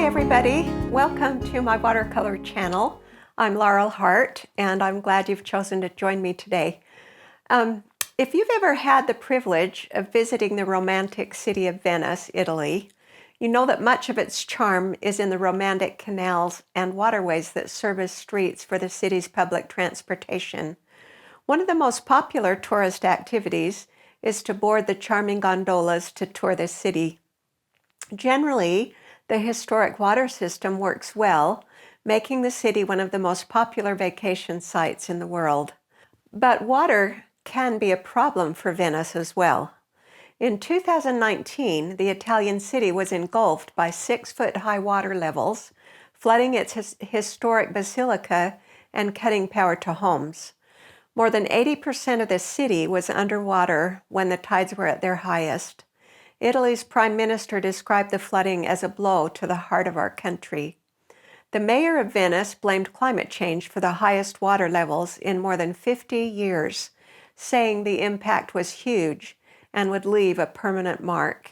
everybody. Welcome to my watercolor channel. I'm Laurel Hart, and I'm glad you've chosen to join me today. If you've ever had the privilege of visiting the romantic city of Venice, Italy, you know that much of its charm is in the romantic canals and waterways that serve as streets for the city's public transportation. One of the most popular tourist activities is to board the charming gondolas to tour the city. Generally, the historic water system works well, making the city one of the most popular vacation sites in the world. But water can be a problem for Venice as well. In 2019, the Italian city was engulfed by 6-foot-high water levels, flooding its historic basilica and cutting power to homes. More than 80% of the city was underwater when the tides were at their highest. Italy's Prime Minister described the flooding as a blow to the heart of our country. The mayor of Venice blamed climate change for the highest water levels in more than 50 years, saying the impact was huge and would leave a permanent mark.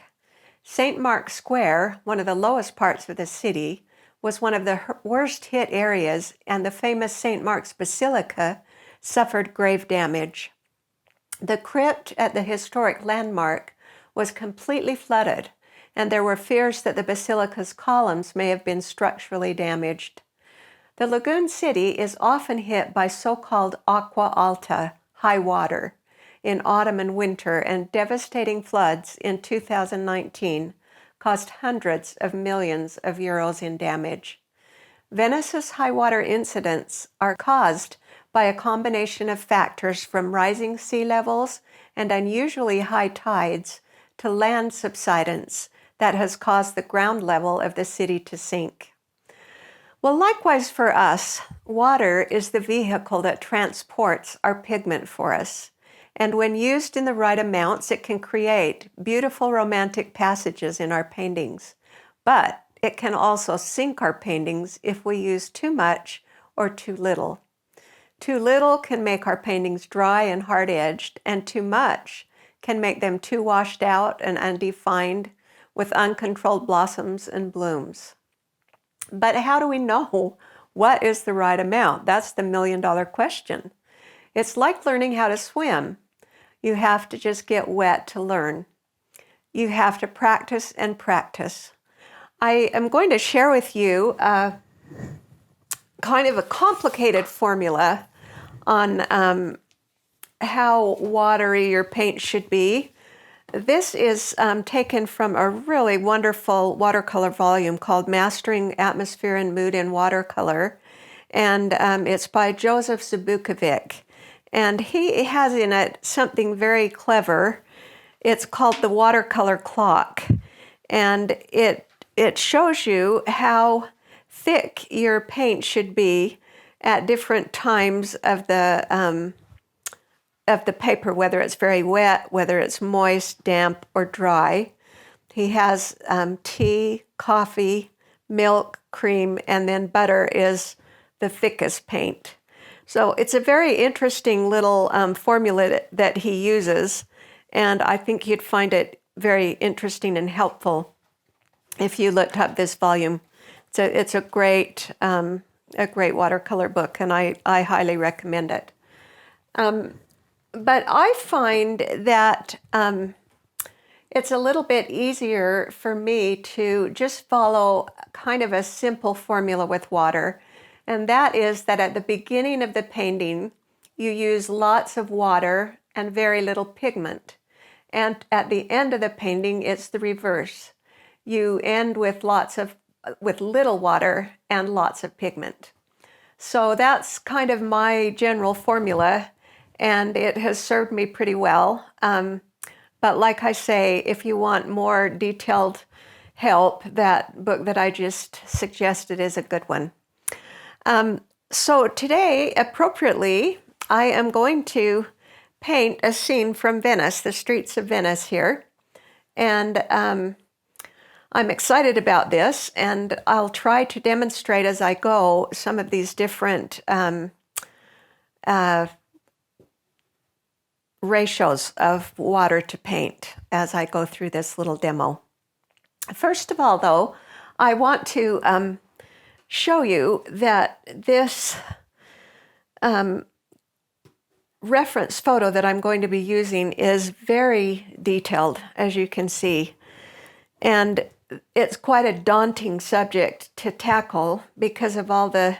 St. Mark's Square, one of the lowest parts of the city, was one of the worst hit areas, and the famous St. Mark's Basilica suffered grave damage. The crypt at the historic landmark was completely flooded, and there were fears that the basilica's columns may have been structurally damaged. The lagoon city is often hit by so-called acqua alta, high water, in autumn and winter, and devastating floods in 2019 caused hundreds of millions of euros in damage. Venice's high water incidents are caused by a combination of factors from rising sea levels and unusually high tides to land subsidence that has caused the ground level of the city to sink. Well, likewise for us, water is the vehicle that transports our pigment for us. And when used in the right amounts, it can create beautiful romantic passages in our paintings. But it can also sink our paintings if we use too much or too little. Too little can make our paintings dry and hard-edged, and too much can make them too washed out and undefined with uncontrolled blossoms and blooms. But how do we know what is the right amount? That's the million-dollar question. It's like learning how to swim. You have to just get wet to learn. You have to practice and practice. I am going to share with you kind of a complicated formula on how watery your paint should be. This is taken from a really wonderful watercolor volume called Mastering Atmosphere and Mood in Watercolor, and it's by Joseph Zabukovic. And he has in it something very clever. It's called the watercolor clock, and it shows you how thick your paint should be at different times of the paper, whether it's very wet, whether it's moist, damp, or dry. He has tea, coffee, milk, cream, and then butter is the thickest paint. So it's a very interesting little formula that he uses, and I think you'd find it very interesting and helpful if you looked up this volume. It's a great watercolor book, and I highly recommend it. But I find that it's a little bit easier for me to just follow kind of a simple formula with water, and that is that at the beginning of the painting, you use lots of water and very little pigment. And at the end of the painting, it's the reverse. You end with little water and lots of pigment. So that's kind of my general formula, and it has served me pretty well. But like I say, if you want more detailed help, that book that I just suggested is a good one. So today, appropriately, I am going to paint a scene from Venice, the streets of Venice here. And I'm excited about this, and I'll try to demonstrate as I go some of these different ratios of water to paint as I go through this little demo. First of all, though, I want to show you that this reference photo that I'm going to be using is very detailed, as you can see. And it's quite a daunting subject to tackle because of all the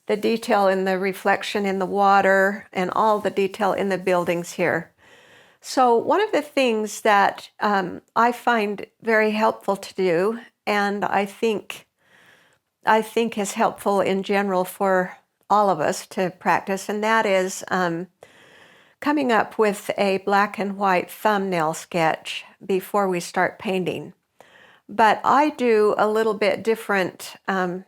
detail in the reflection in the water and all the detail in the buildings here. So one of the things that I find very helpful to do, and I think is helpful in general for all of us to practice, and that is coming up with a black and white thumbnail sketch before we start painting. But I do a little bit different, I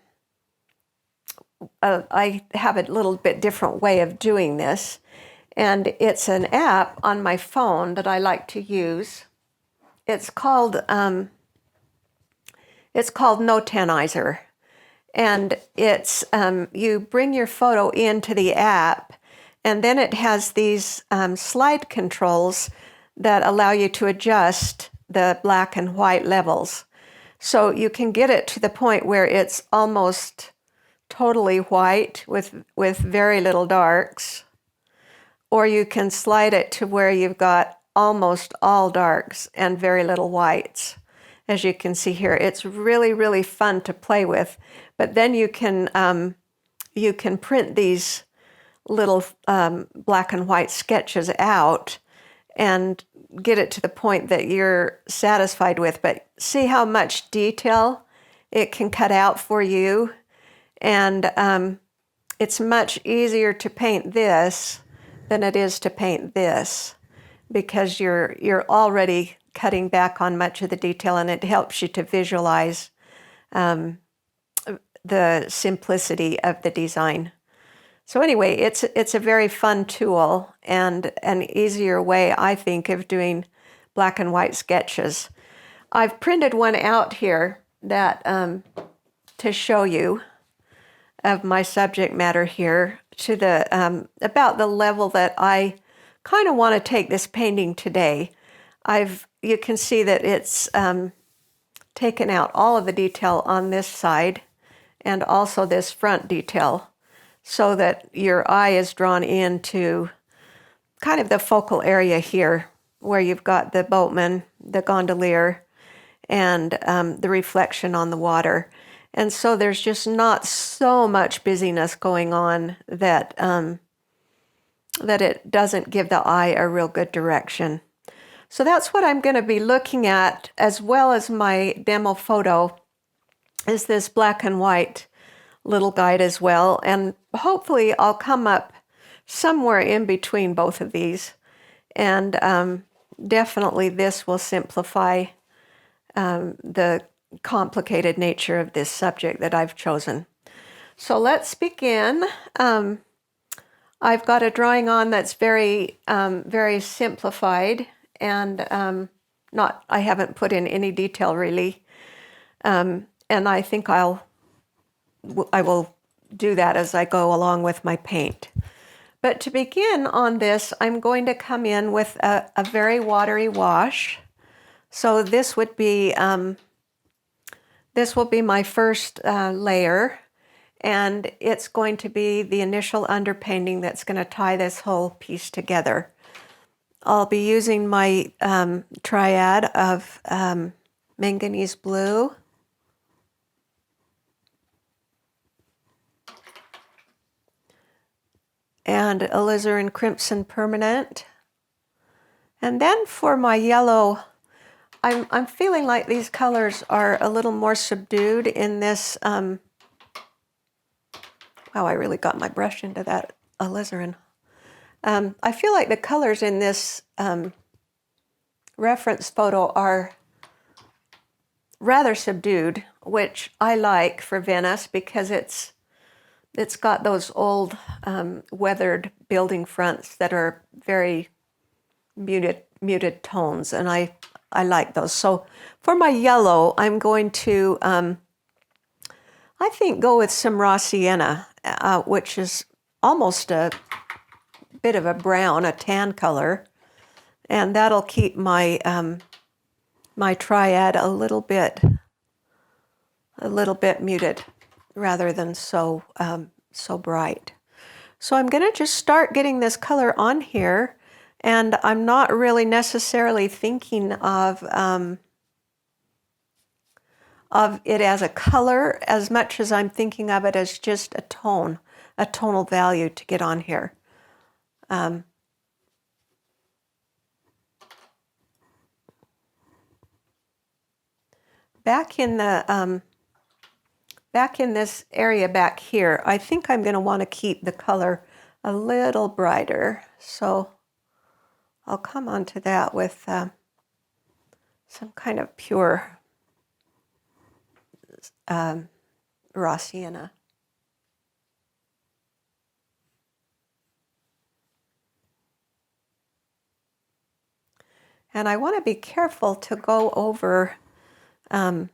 have a little bit different way of doing this. And it's an app on my phone that I like to use. It's called Notanizer. And it's, you bring your photo into the app, and then it has these slide controls that allow you to adjust the black and white levels. So you can get it to the point where it's almost totally white with very little darks, or you can slide it to where you've got almost all darks and very little whites. As you can see here, it's really, really fun to play with. But then you can print these little black and white sketches out and get it to the point that you're satisfied with. But see how much detail it can cut out for you. And it's much easier to paint this than it is to paint this, because you're already cutting back on much of the detail, and it helps you to visualize the simplicity of the design. So anyway, it's a very fun tool and an easier way, I think, of doing black and white sketches. I've printed one out here that to show you of my subject matter here to the about the level that I kind of want to take this painting today. You can see that it's taken out all of the detail on this side and also this front detail, so that your eye is drawn into kind of the focal area here where you've got the boatman, the gondolier, and the reflection on the water. And so there's just not so much busyness going on that that it doesn't give the eye a real good direction. So that's what I'm going to be looking at, as well as my demo photo, is this black and white little guide as well. And hopefully I'll come up somewhere in between both of these. And definitely this will simplify the complicated nature of this subject that I've chosen. So let's begin. I've got a drawing on that's very, very simplified, and I haven't put in any detail really. And I think I will do that as I go along with my paint. But to begin on this, I'm going to come in with a very watery wash. So this would be this will be my first layer, and it's going to be the initial underpainting that's going to tie this whole piece together. I'll be using my triad of manganese blue, and alizarin crimson permanent. And then for my yellow, I'm feeling like these colors are a little more subdued in this. Wow, I really got my brush into that alizarin. I feel like the colors in this reference photo are rather subdued, which I like for Venice because it's got those old weathered building fronts that are very muted tones, and I like those. So for my yellow, I'm going to, I think, go with some raw sienna, which is almost a bit of a brown, a tan color, and that'll keep my my triad a little bit a little bit muted rather than so bright. So I'm going to just start getting this color on here, and I'm not really necessarily thinking of it as a color as much as I'm thinking of it as just a tone, a tonal value to get on here. Back in the back in this area back here, I think I'm going to want to keep the color a little brighter. So I'll come onto that with some kind of pure raw sienna. And I want to be careful to go over, to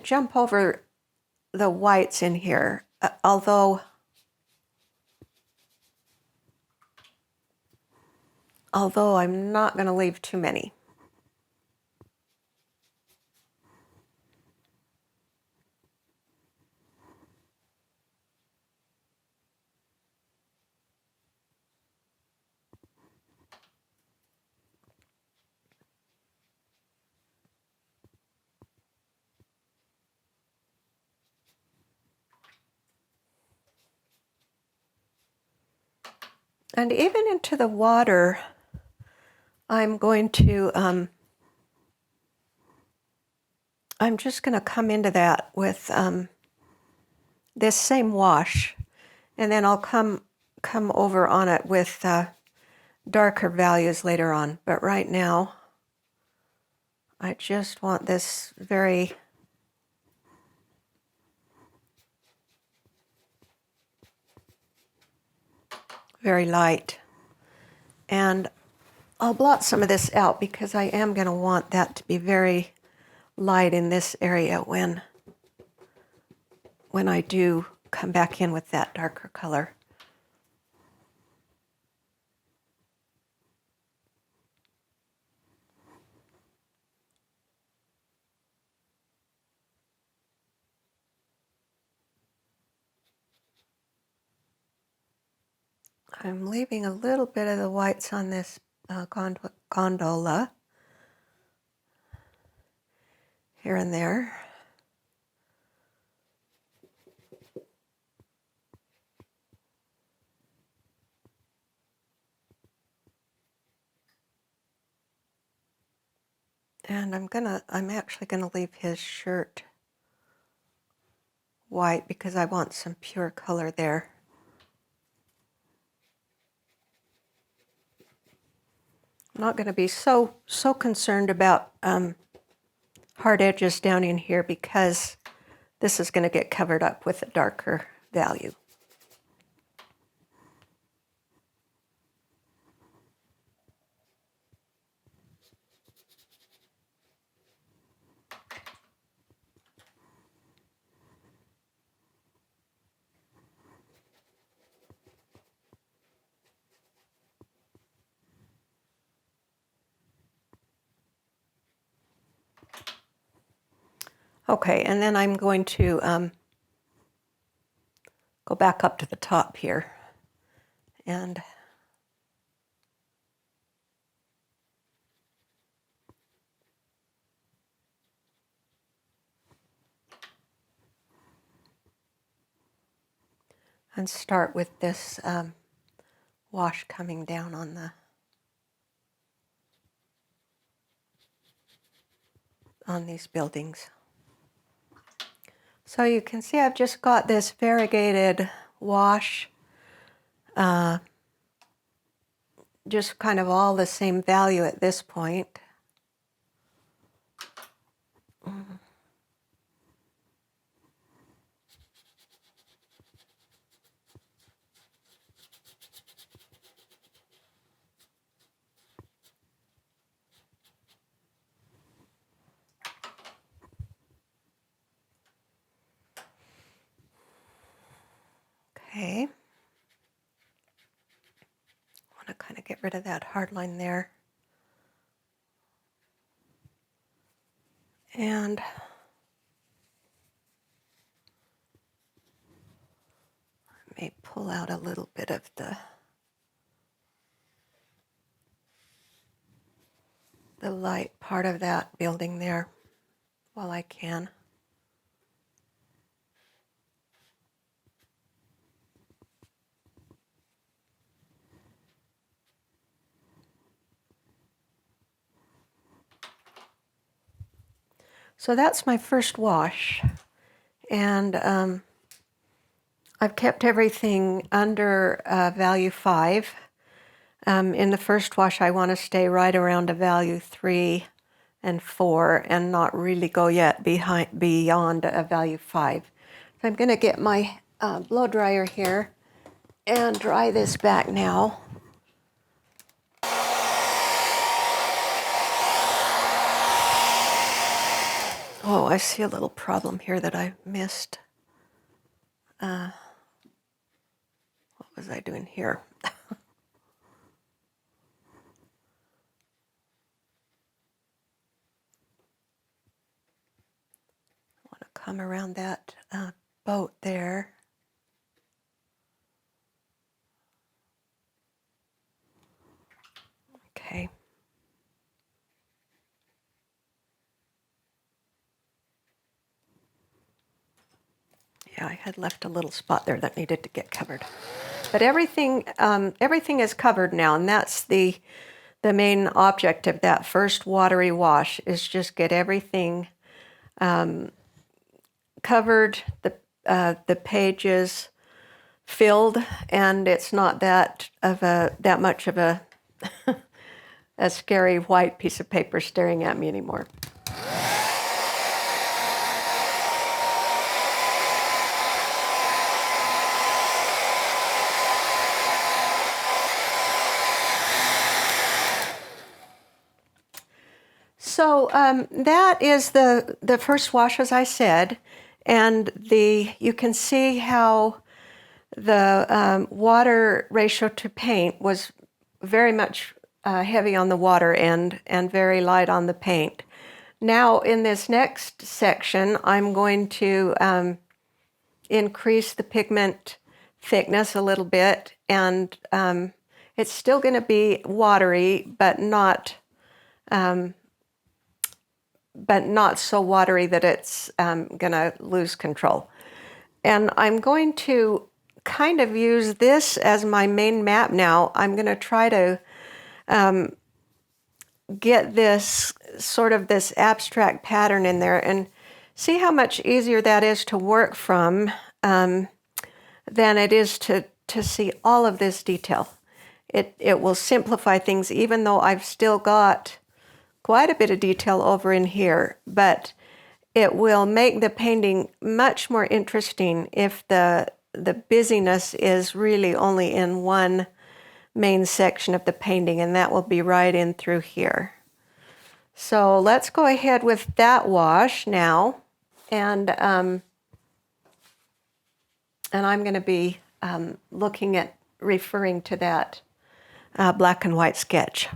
jump over the whites in here, although I'm not going to leave too many. And even into the water, I'm going to, I'm just going to come into that with this same wash, and then I'll come over on it with darker values later on. But right now, I just want this very light. And I'll blot some of this out because I am going to want that to be very light in this area when I do come back in with that darker color. I'm leaving a little bit of the whites on this gondola here and there. And I'm actually gonna leave his shirt white because I want some pure color there. I'm not going to be so concerned about hard edges down in here because this is going to get covered up with a darker value. Okay, and then I'm going to go back up to the top here and start with this wash coming down on these buildings. So you can see I've just got this variegated wash, just kind of all the same value at this point. Okay. I want to kind of get rid of that hard line there. And me pull out a little bit of the light part of that building there while I can. So that's my first wash, and I've kept everything under value 5. In the first wash, I want to stay right around a value 3 and 4 and not really go yet beyond a value 5. So I'm going to get my blow dryer here and dry this back now. Oh, I see a little problem here that I missed. What was I doing here? I want to come around that boat there. Okay. Yeah, I had left a little spot there that needed to get covered. But everything is covered now, and that's the main object of that first watery wash, is just get everything covered, the pages filled, and it's not that much of a a scary white piece of paper staring at me anymore. So that is the first wash, as I said, and you can see how the water ratio to paint was very much heavy on the water end and very light on the paint. Now in this next section, I'm going to increase the pigment thickness a little bit, and it's still going to be watery, but not so watery that it's going to lose control. And I'm going to kind of use this as my main map now. I'm going to try to get this sort of this abstract pattern in there and see how much easier that is to work from than it is to see all of this detail. It will simplify things, even though I've still got quite a bit of detail over in here, but it will make the painting much more interesting if the busyness is really only in one main section of the painting, and that will be right in through here. So let's go ahead with that wash now, and I'm going to be referring to that black and white sketch.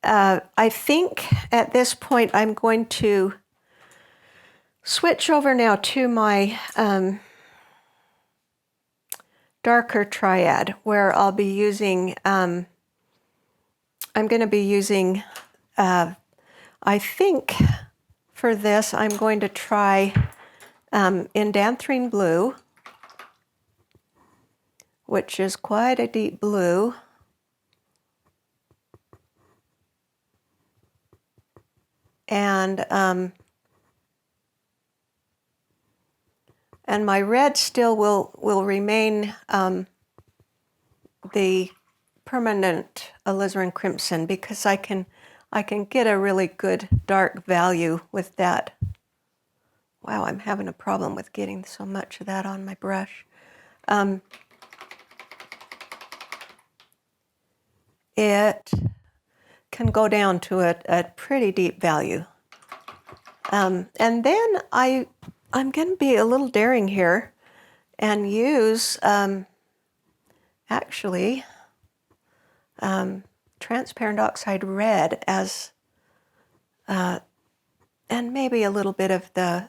I think at this point I'm going to switch over now to my darker triad, where I'll be using, I'm going to be using, I think for this I'm going to try indanthrene blue, which is quite a deep blue. And my red still will remain the permanent alizarin crimson, because I can get a really good dark value with that. Wow, I'm having a problem with getting so much of that on my brush. It can go down to a pretty deep value. And then I'm going to be a little daring here and use actually transparent oxide red as, and maybe a little bit of the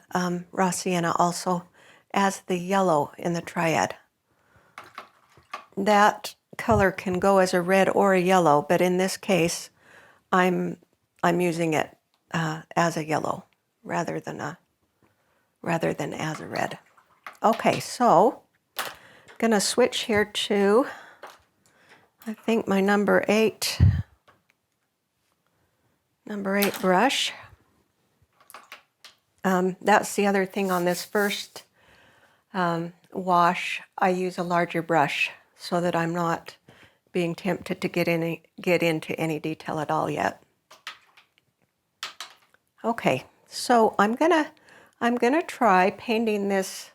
raw sienna also as the yellow in the triad. that color can go as a red or a yellow, but in this case, I'm using it as a yellow rather than as a red. Okay, so I'm gonna switch here to, I think, my number 8 brush. That's the other thing on this first wash. I use a larger brush so that I'm not being tempted to get into any detail at all yet. Okay, so I'm gonna try painting this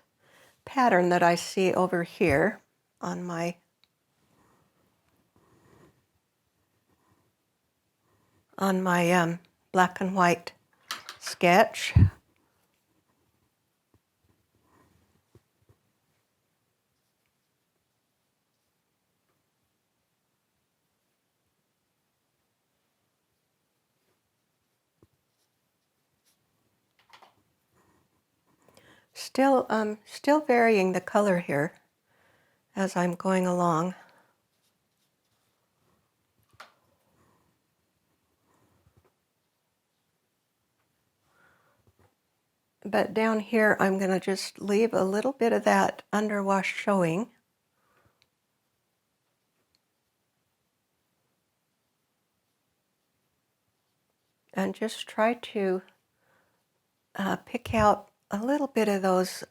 pattern that I see over here on my black and white sketch. Still varying the color here as I'm going along. But down here, I'm going to just leave a little bit of that underwash showing. And just try to pick out a little bit of those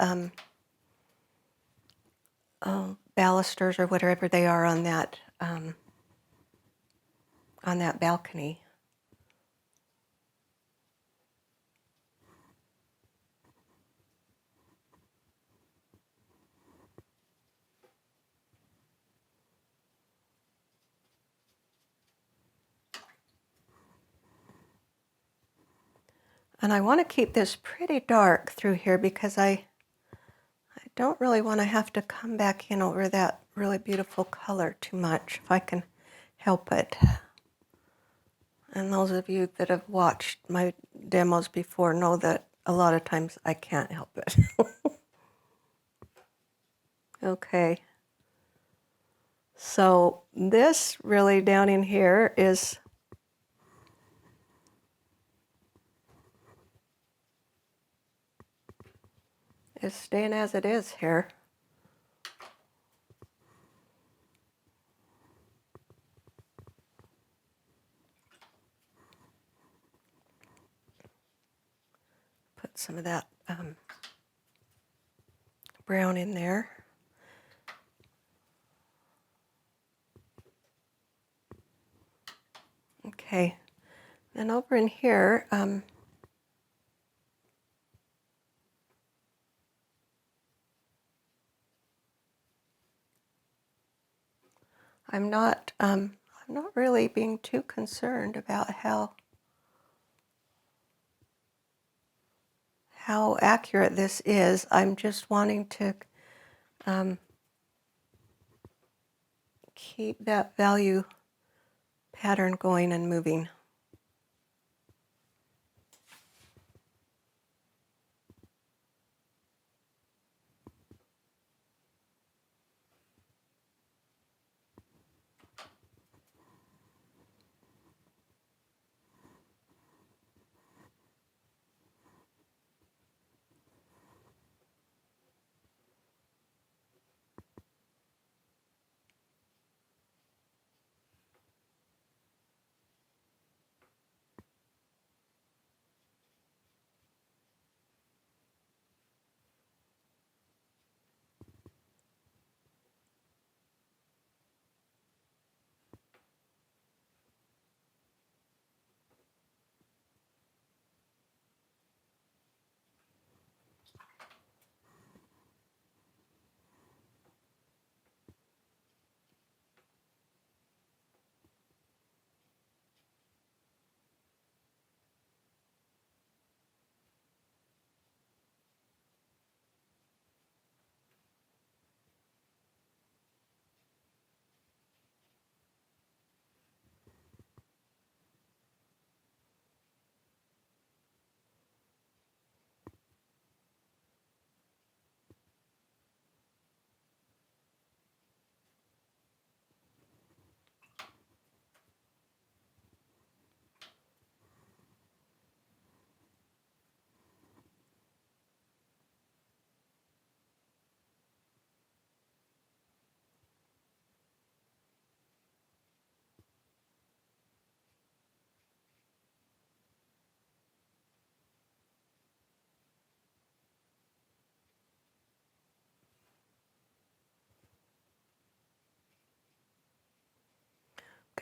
balusters or whatever they are on that balcony. And I want to keep this pretty dark through here because I don't really want to have to come back in over that really beautiful color too much if I can help it. And those of you that have watched my demos before know that a lot of times I can't help it. Okay. So this really down in here is staying as it is here. Put some of that brown in there. Okay, then over in here, I'm not really being too concerned about how accurate this is. I'm just wanting to keep that value pattern going and moving.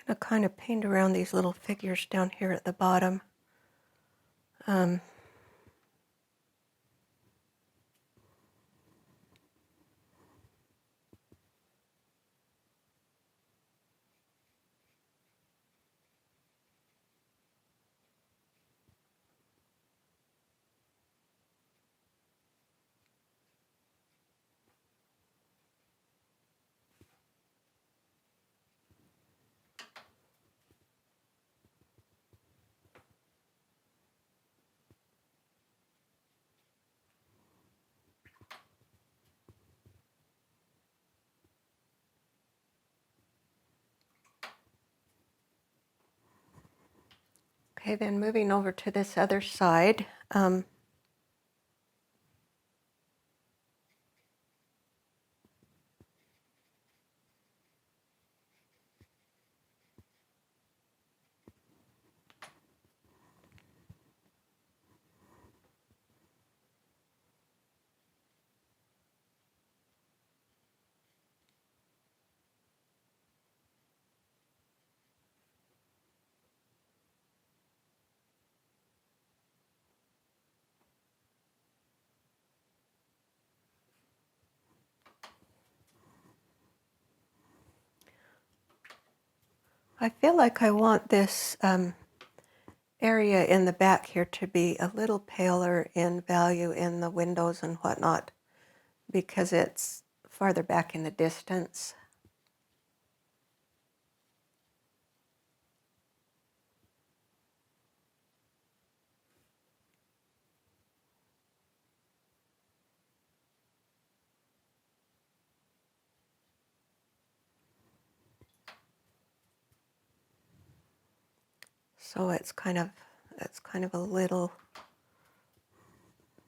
going to kind of paint around these little figures down here at the bottom. Okay, then moving over to this other side. I feel like I want this area in the back here to be a little paler in value in the windows and whatnot because it's farther back in the distance. So it's kind of a little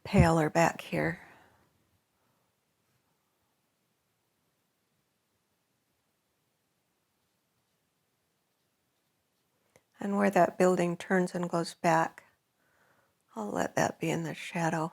paler back here. And where that building turns and goes back, I'll let that be in the shadow.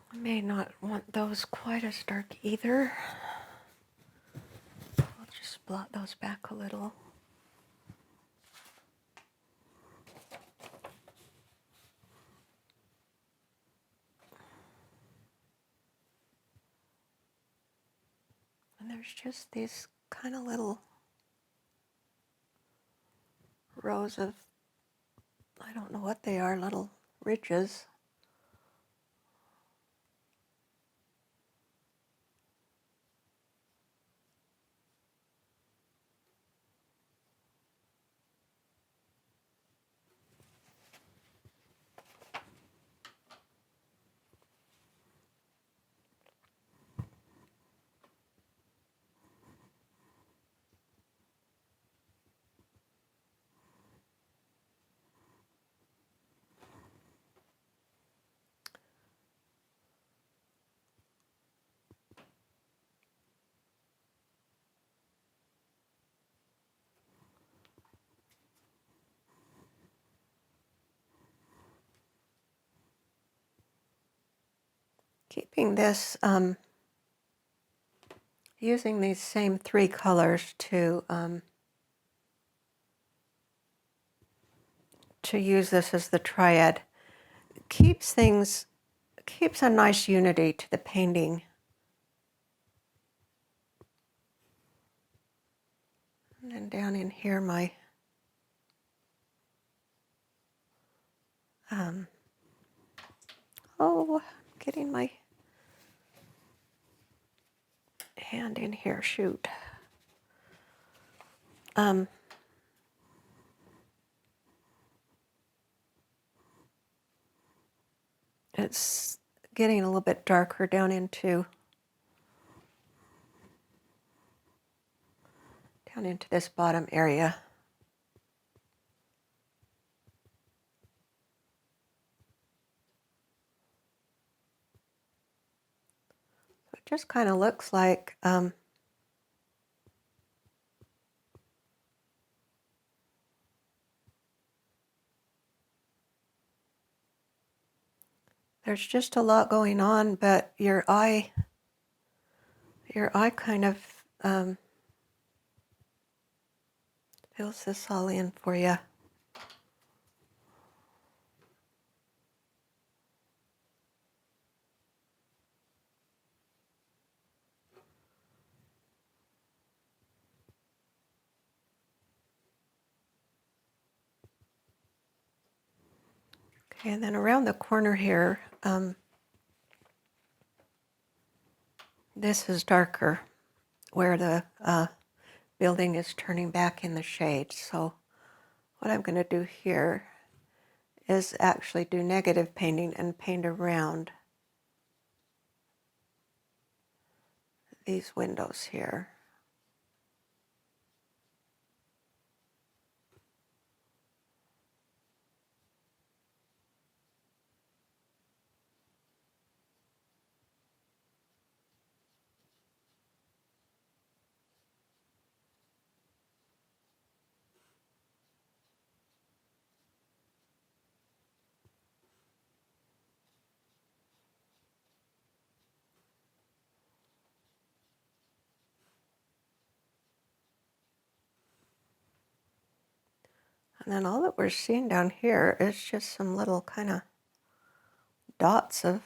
I may not want those quite as dark either. I'll just blot those back a little. And there's just these kind of little rows of, I don't know what they are, little ridges. keeping this, using these same three colors to use this as the triad, keeps a nice unity to the painting. And then down in here, my getting my hand in here, shoot. It's getting a little bit darker down into this bottom area. So it just kind of looks like there's just a lot going on, but your eye kind of fills this all in for you. Okay, and then around the corner here, this is darker, where the building is turning back in the shade. So what I'm going to do here is actually do negative painting and paint around these windows here. And then all that we're seeing down here is just some little kind of dots of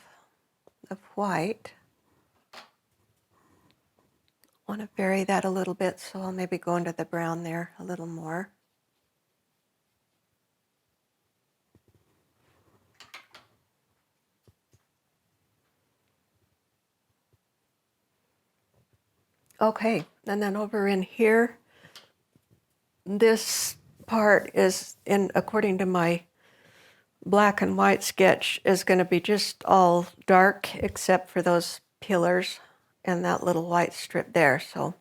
white. I want to vary that a little bit, so I'll maybe go into the brown there a little more. Okay, and then over in here, this part is, according to my black and white sketch, is going to be just all dark except for those pillars and that little white strip there. So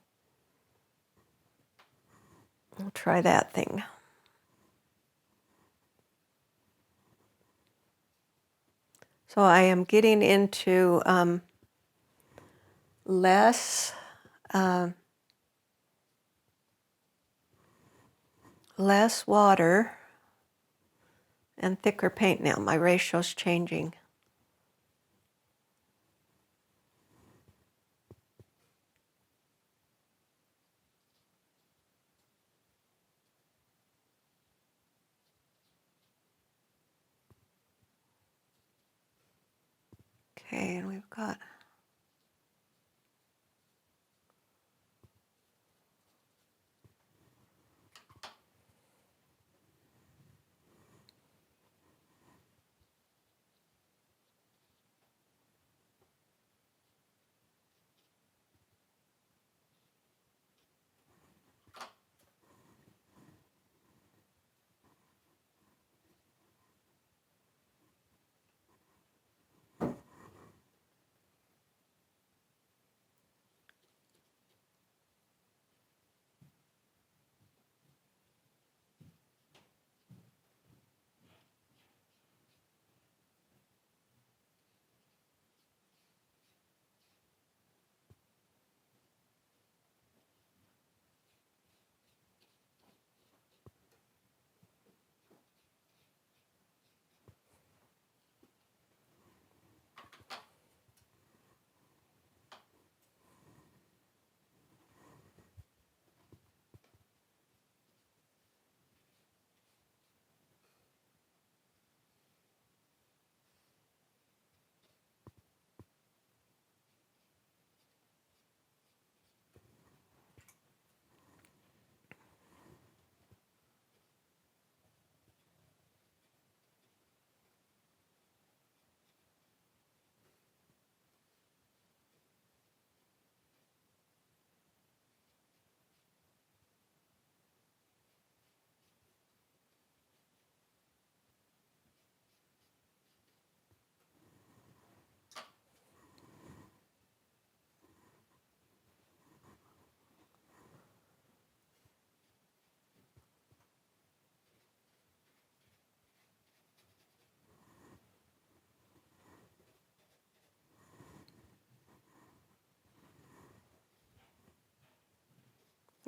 I'll try that thing. So I am getting into less water and thicker paint now. My ratio's changing. Okay, and we've got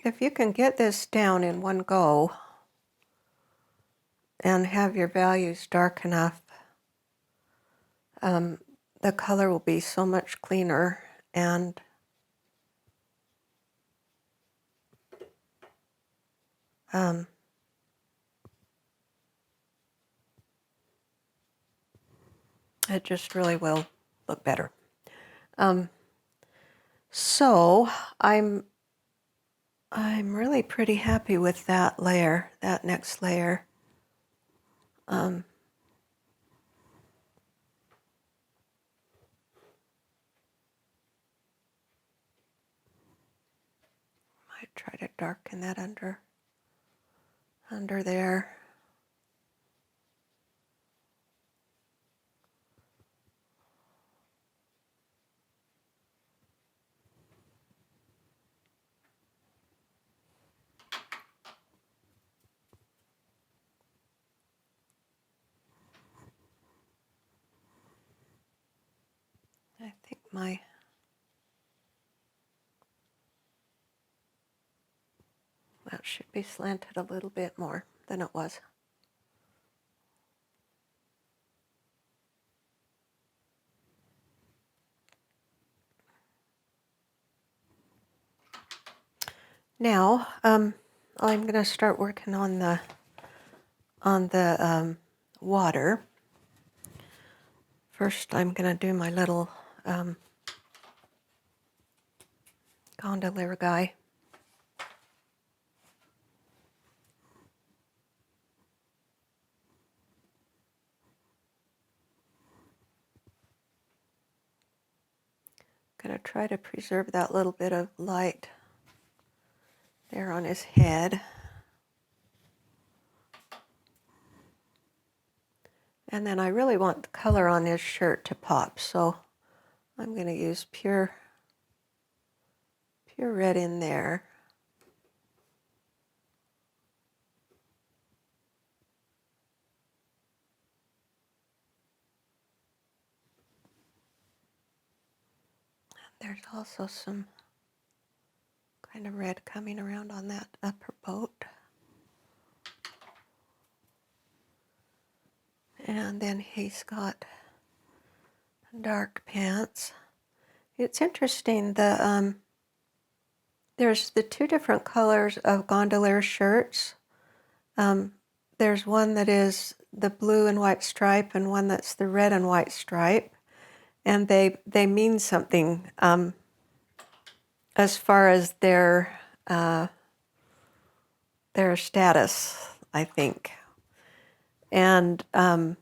if you can get this down in one go and have your values dark enough, the color will be so much cleaner, and it just really will look better. So I'm really pretty happy with that layer, that next layer. I might try to darken that under there. I think that should be slanted a little bit more than it was. Now, I'm going to start working on the water. First, I'm going to do my little gondolier guy. Going to try to preserve that little bit of light there on his head. And then I really want the color on his shirt to pop, so I'm going to use pure red in there. There's also some kind of red coming around on that upper boat. And then he's got dark pants. It's interesting, there's the two different colors of gondolier shirts. There's one that is the blue and white stripe and one that's the red and white stripe. And they mean something as far as their status, I think. And I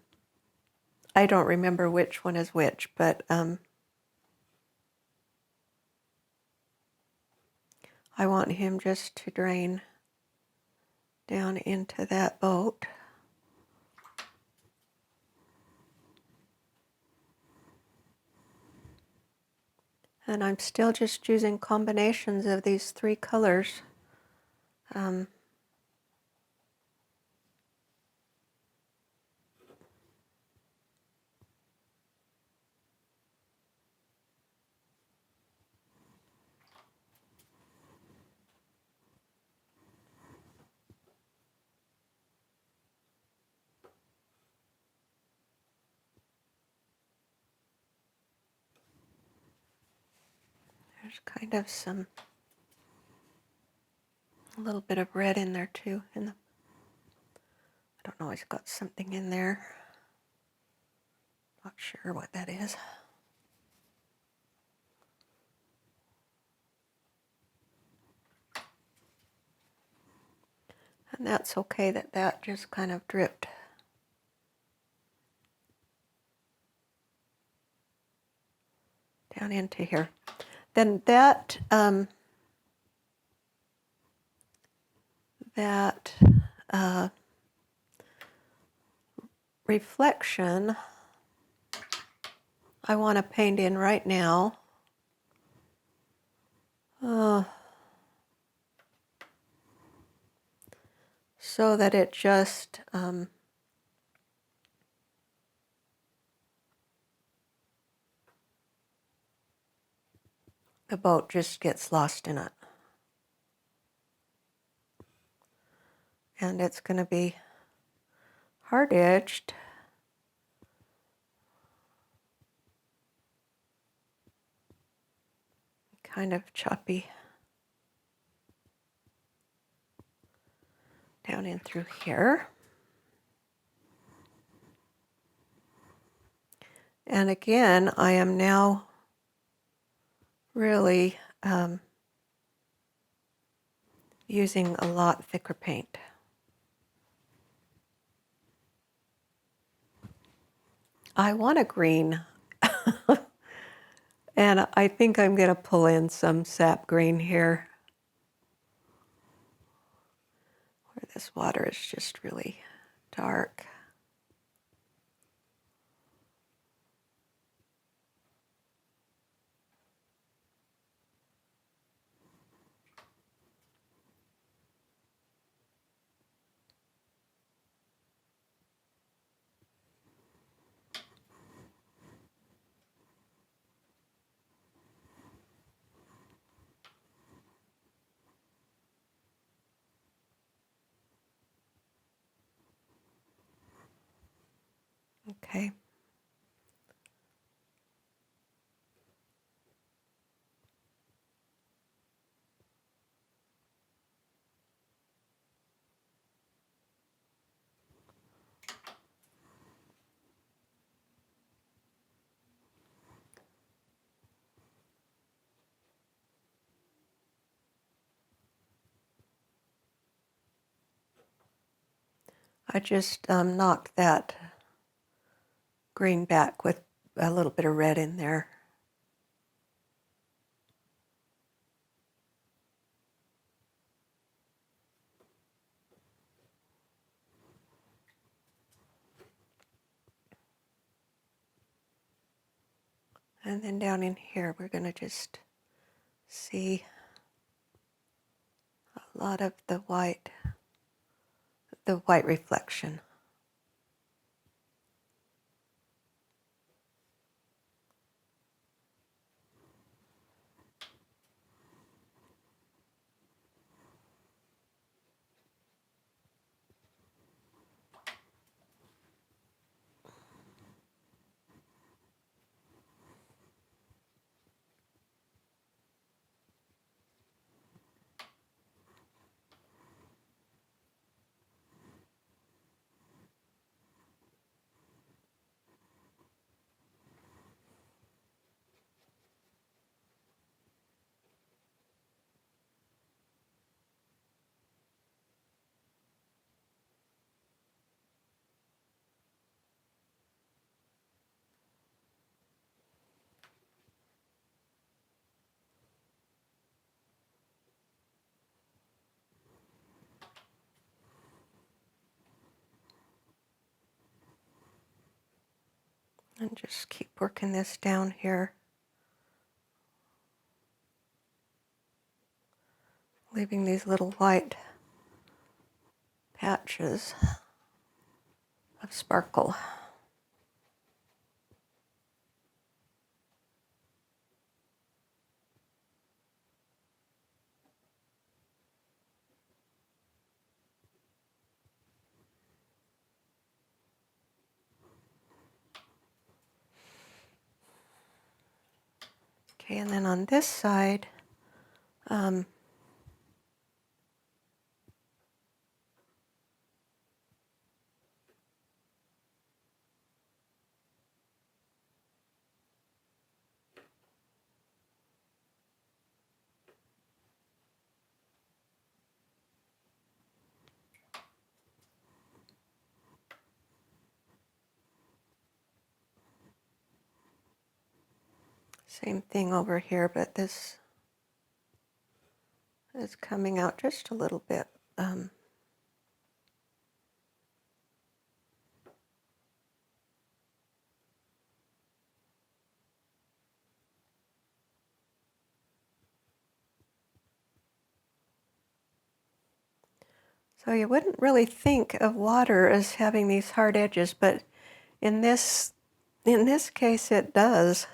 don't remember which one is which, but I want him just to drain down into that boat. And I'm still just using combinations of these three colors. There's kind of a little bit of red in there too. I don't know, he's got something in there. Not sure what that is. And that's okay that just kind of dripped down into here. Then that reflection I want to paint in right now. So that it just the boat just gets lost in it. and it's going to be hard-edged. Kind of choppy down in through here. And again, I am now really using a lot thicker paint. I want a green, and I think I'm going to pull in some sap green here, where this water is just really dark. Okay. I just knocked that green back with a little bit of red in there. And then down in here, we're going to just see a lot of the white reflection. And just keep working this down here, leaving these little white patches of sparkle. Okay, and then on this side, same thing over here, but this is coming out just a little bit. So you wouldn't really think of water as having these hard edges, but in this case it does.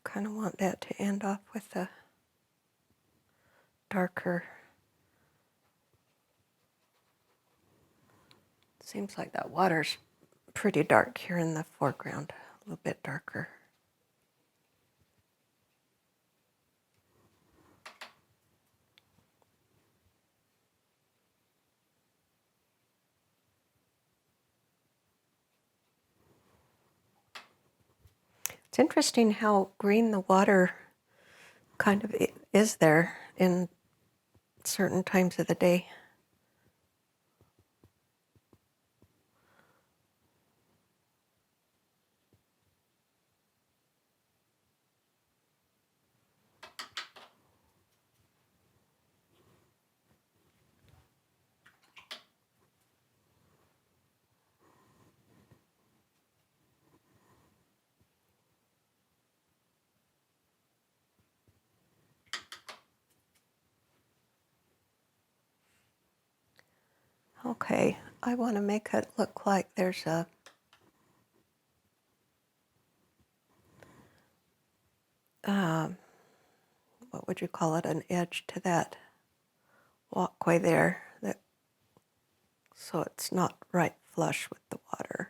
kind of want that to end off with a darker. Seems like that water's pretty dark here in the foreground, a little bit darker. It's interesting how green the water kind of is there in certain times of the day. Okay, I want to make it look like there's a what would you call it, an edge to that walkway there, that so it's not right flush with the water.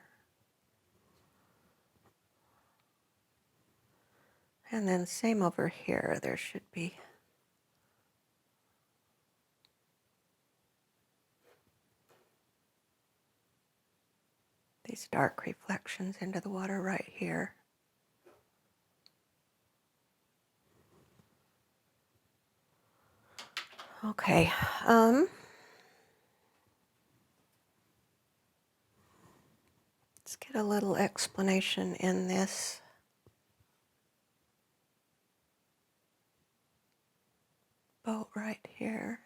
And then same over here, there should be these dark reflections into the water right here. Okay, let's get a little explanation in this. Boat right here.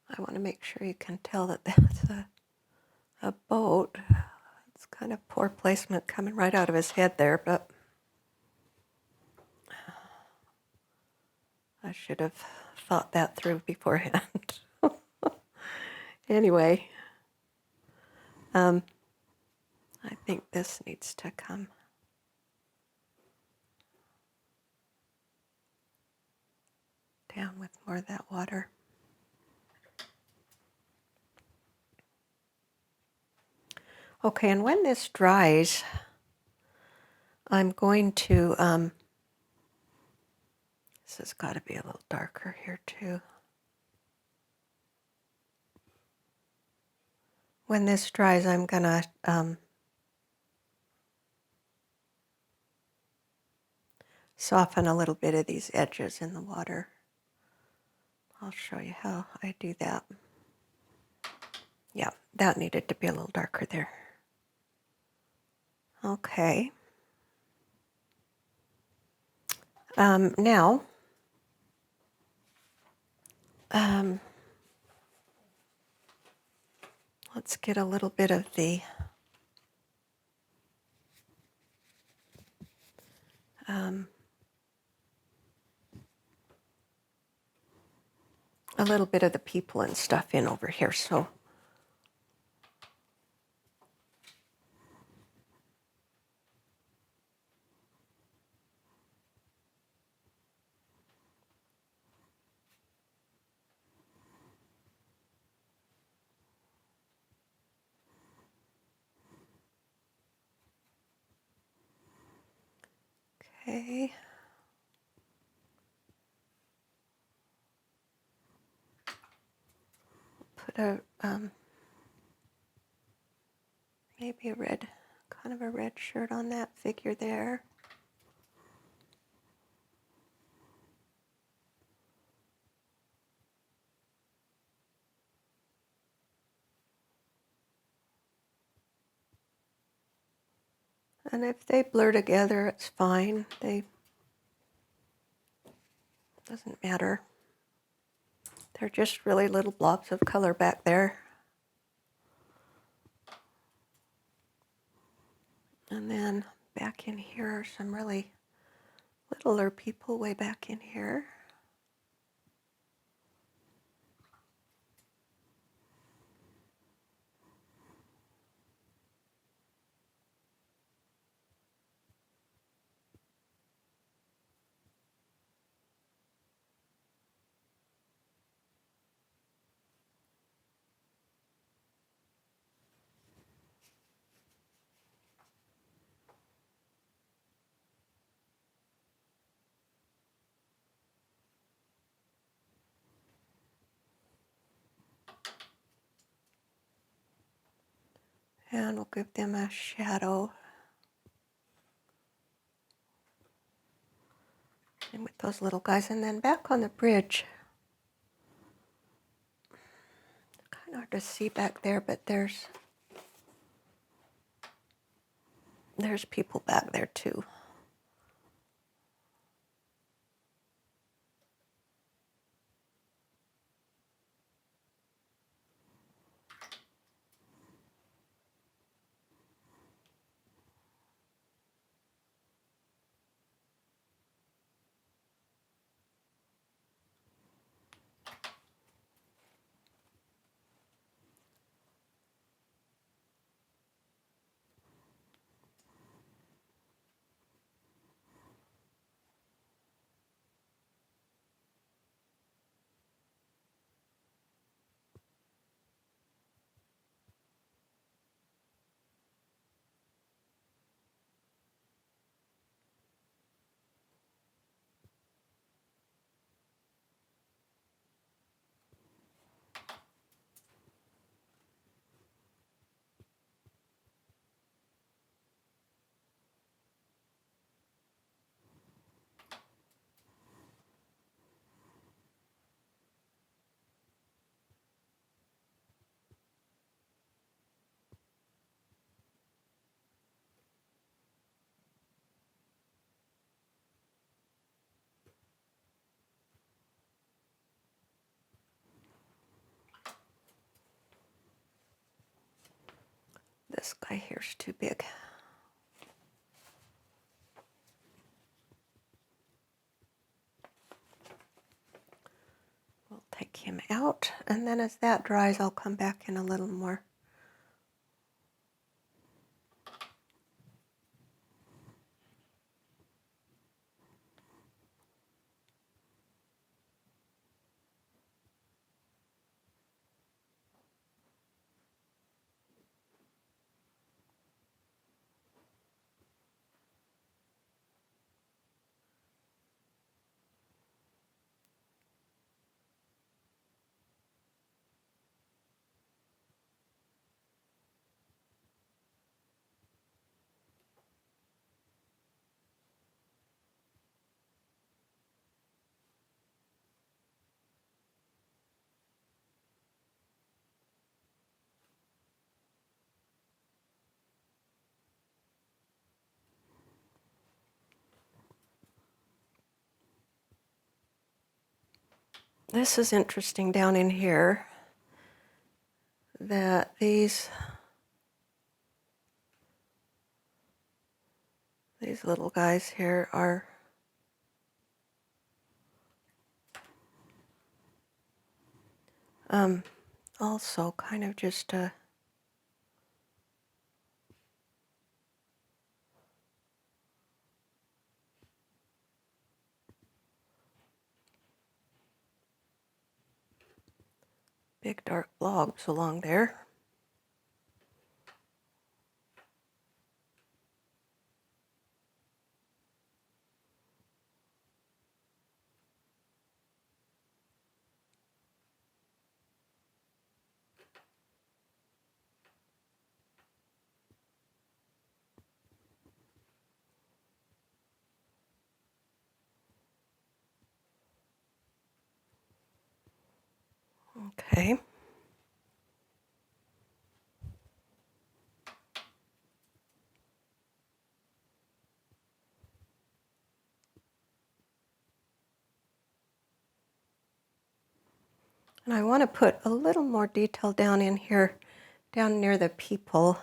I want to make sure you can tell that that's a boat. It's kind of poor placement coming right out of his head there, but I should have thought that through beforehand. Anyway, I think this needs to come down with more of that water. Okay, and when this dries, I'm going to, this has got to be a little darker here too. When this dries, I'm gonna soften a little bit of these edges in the water. I'll show you how I do that. Yeah, that needed to be a little darker there. Okay. Now, let's get a little bit of the people and stuff in over here. So okay. Put a maybe a red, kind of a red shirt on that figure there. And if they blur together, it's fine. Doesn't matter. They're just really little blobs of color back there. And then back in here are some really littler people way back in here. And we'll give them a shadow. And with those little guys. And then back on the bridge, kind of hard to see back there, but there's people back there too. This guy here's too big. We'll take him out, and then as that dries, I'll come back in a little more. This is interesting down in here, that these little guys here are also kind of just big dark blobs along there. Okay. And I want to put a little more detail down in here, down near the people.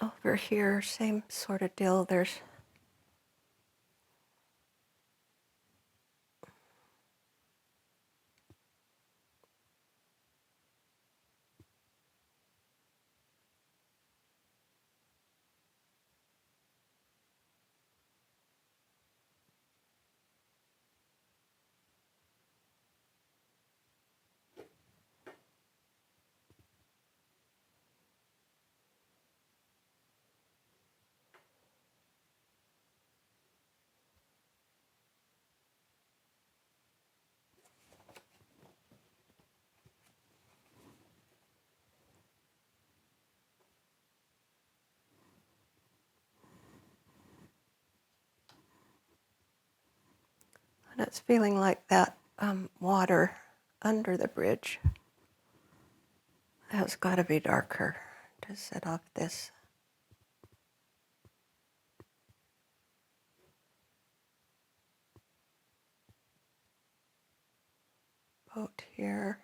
Over here, same sort of deal. There's and it's feeling like that water under the bridge. That's got to be darker to set off this. Boat here.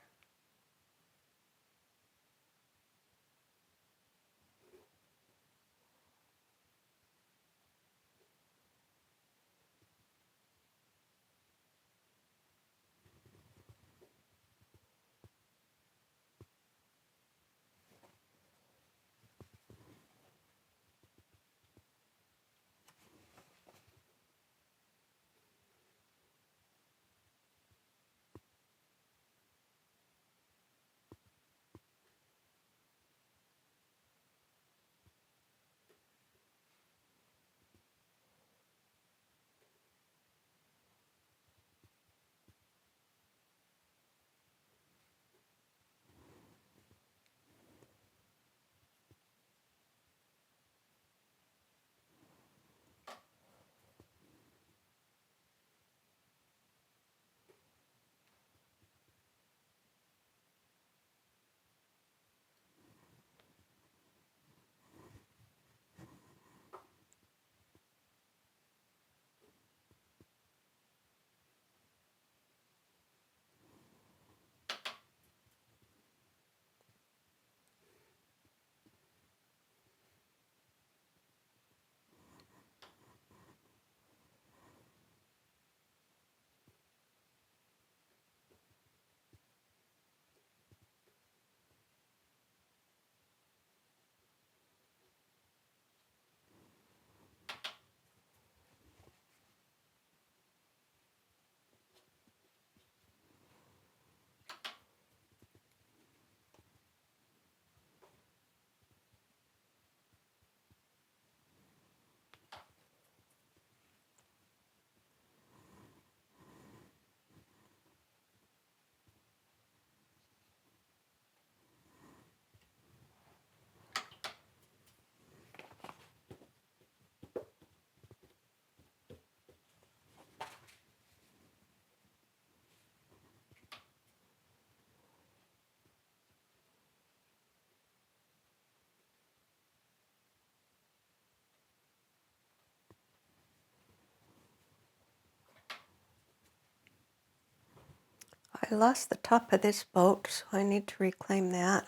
I lost the top of this boat, so I need to reclaim that.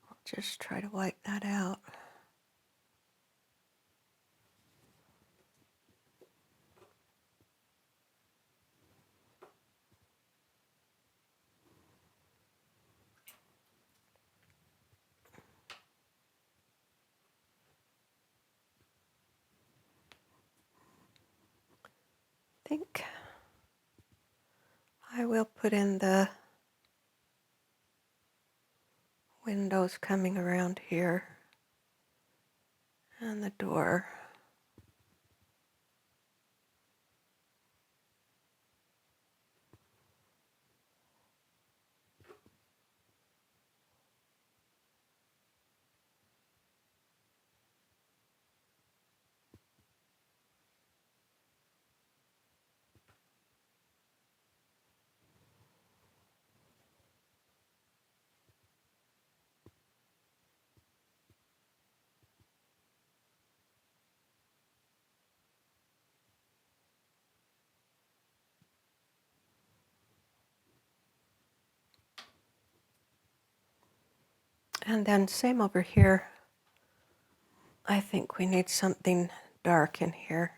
I'll just try to wipe that out. I think I will put in the windows coming around here and the door. And then same over here. I think we need something dark in here.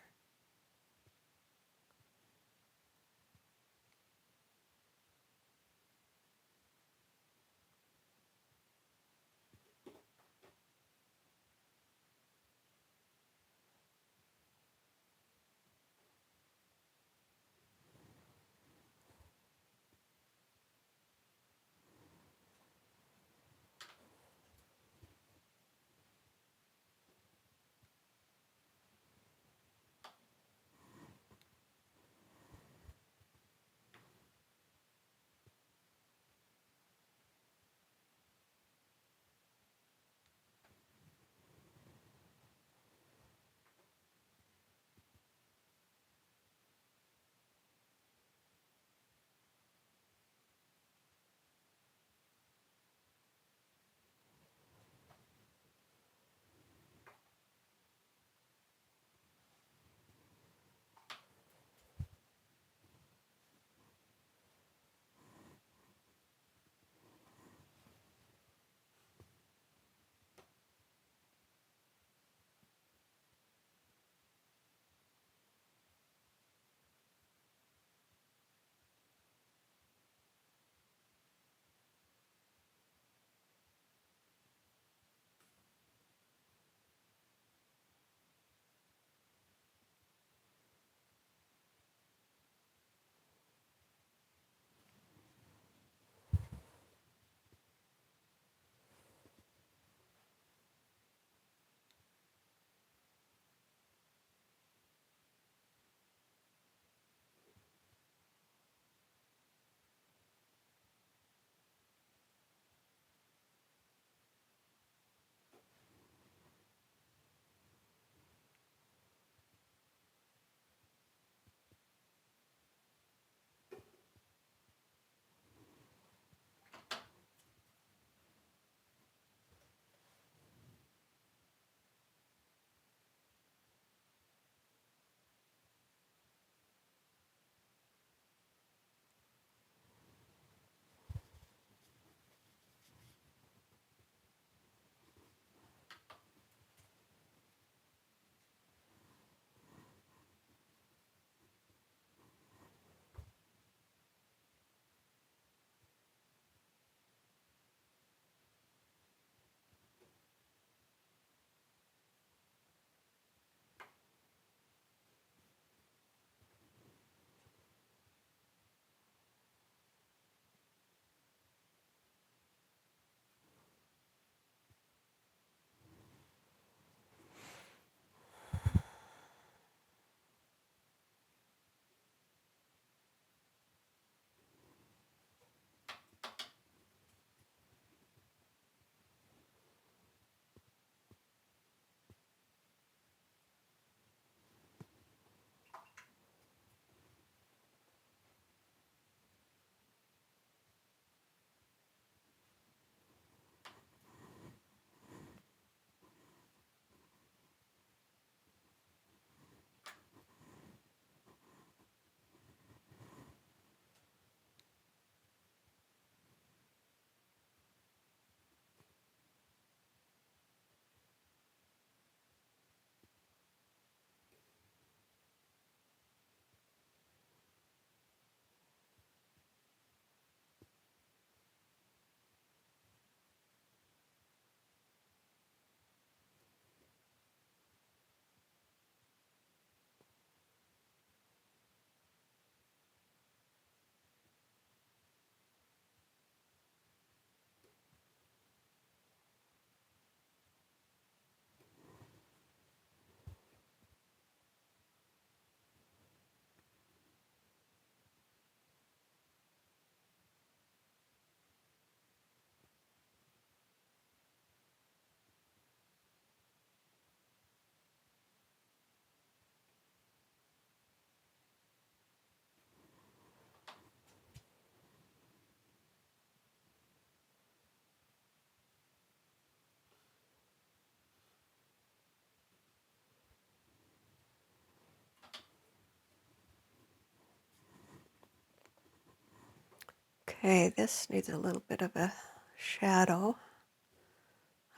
Okay, this needs a little bit of a shadow,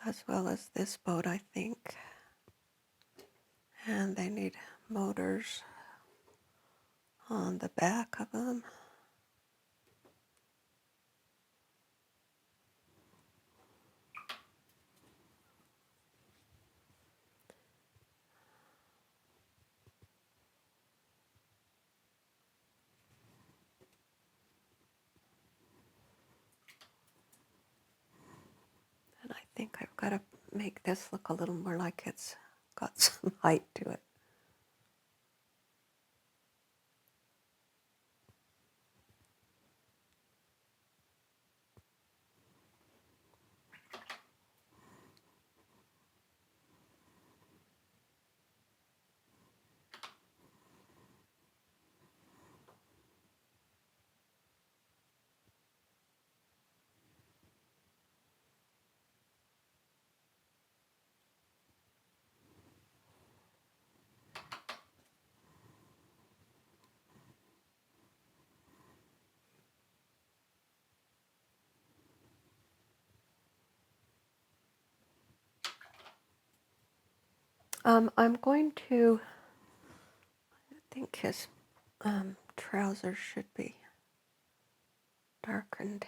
as well as this boat, I think. And they need motors on the back of them. And I think I've got to make this look a little more like it's got some height to it. I'm going to, I think his trousers should be darkened.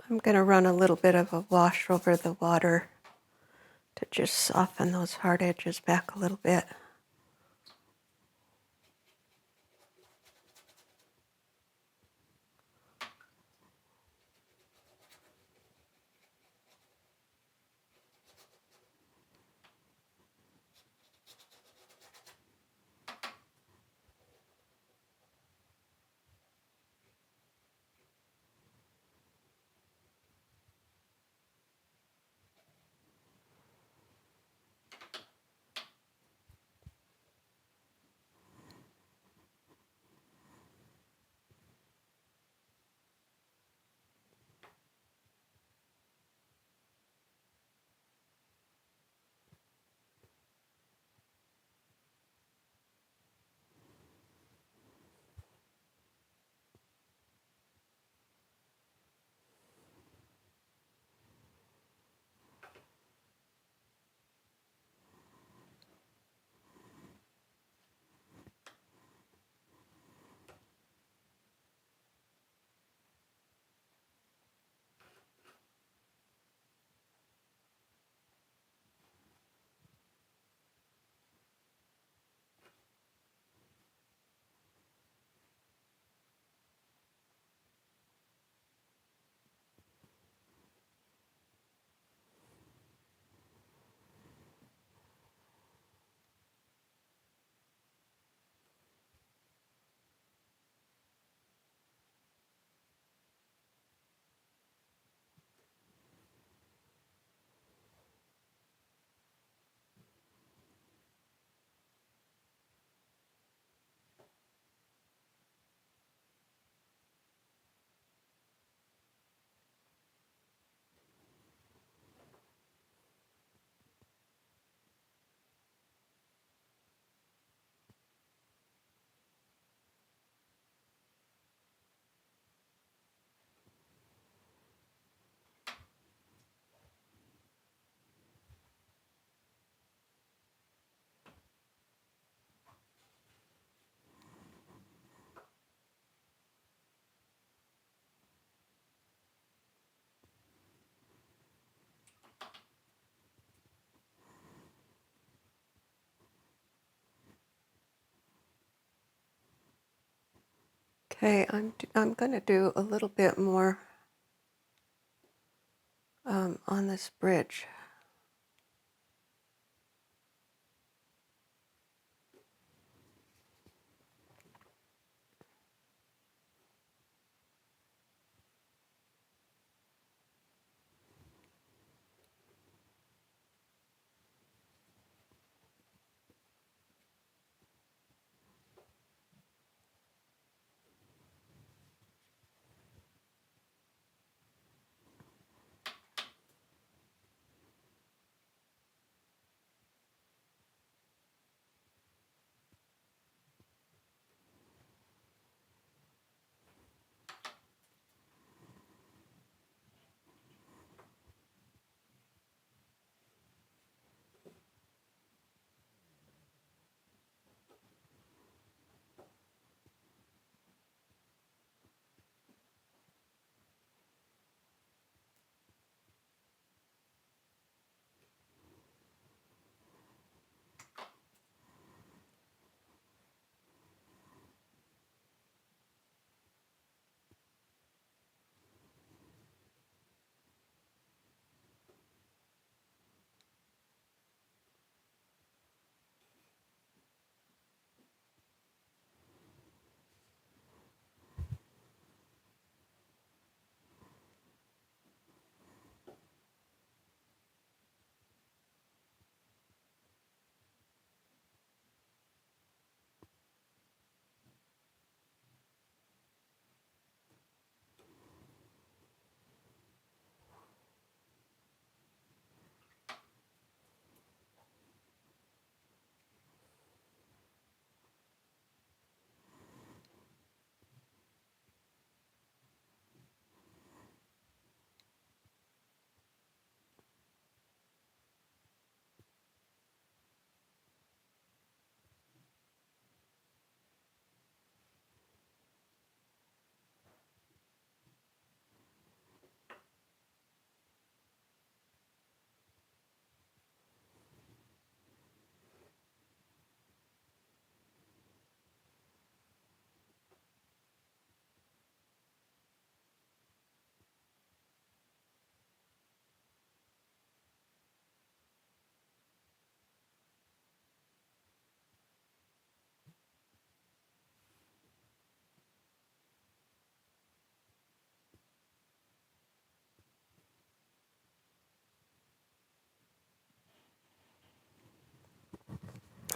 I'm going to run a little bit of a wash over the water to just soften those hard edges back a little bit. Okay, I'm going to do a little bit more on this bridge.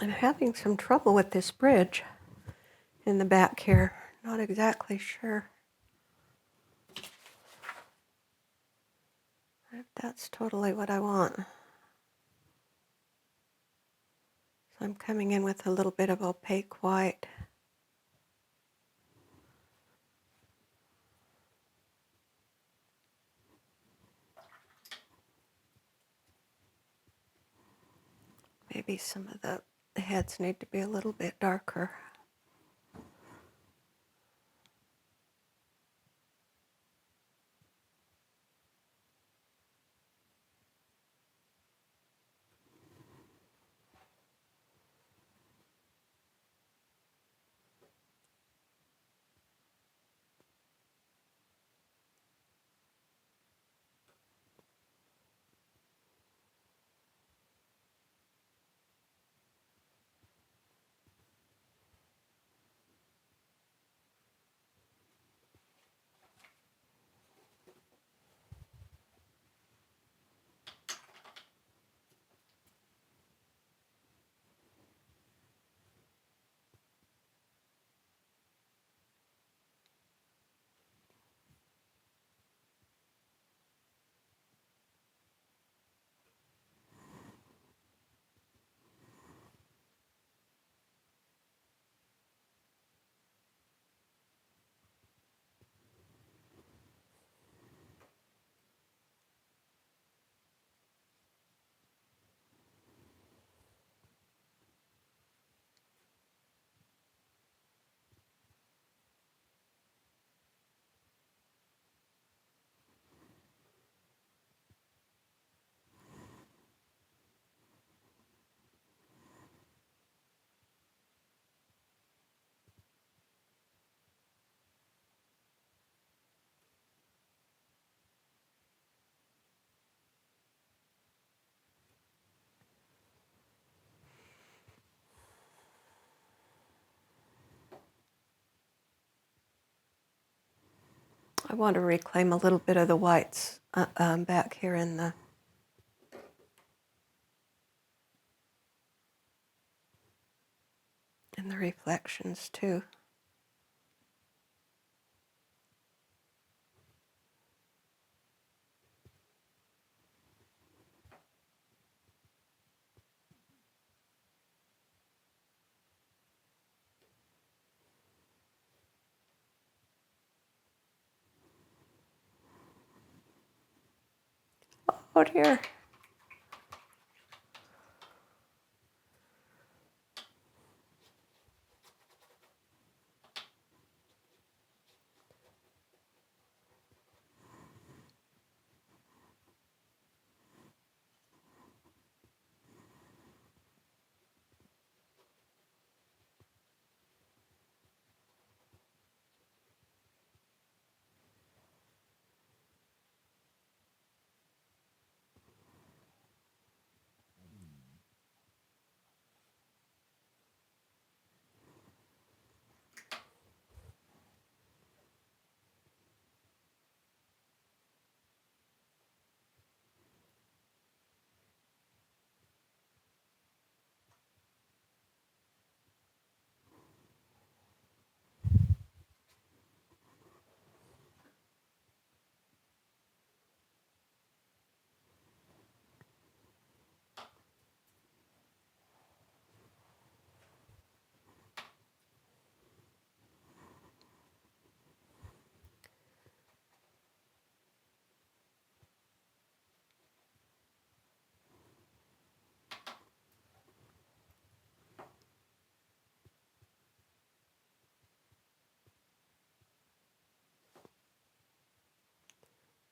I'm having some trouble with this bridge in the back here. Not exactly sure if that's totally what I want. So I'm coming in with a little bit of opaque white. Maybe some of the heads need to be a little bit darker. I want to reclaim a little bit of the whites back here in the reflections too. Oh dear.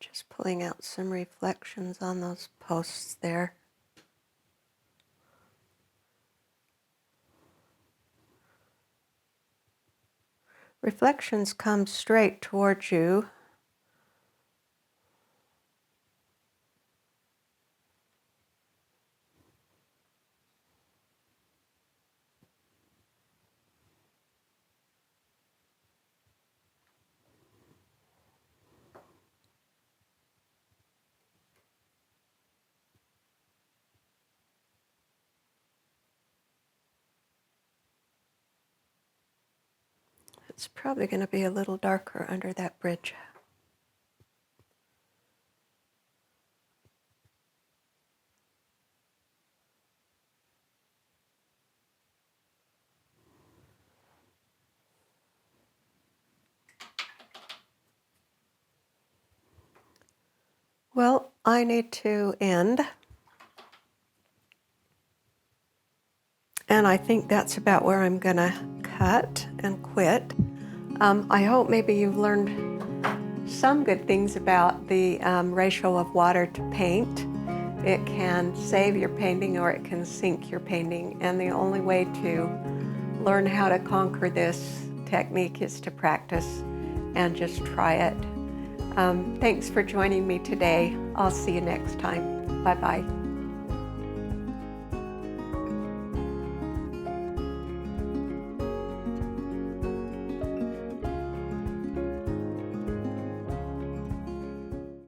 Just pulling out some reflections on those posts there. Reflections come straight towards you. It's probably going to be a little darker under that bridge. Well, I need to end. And I think that's about where I'm going to cut and quit. I hope maybe you've learned some good things about the ratio of water to paint. It can save your painting or it can sink your painting. And the only way to learn how to conquer this technique is to practice and just try it. Thanks for joining me today. I'll see you next time. Bye-bye.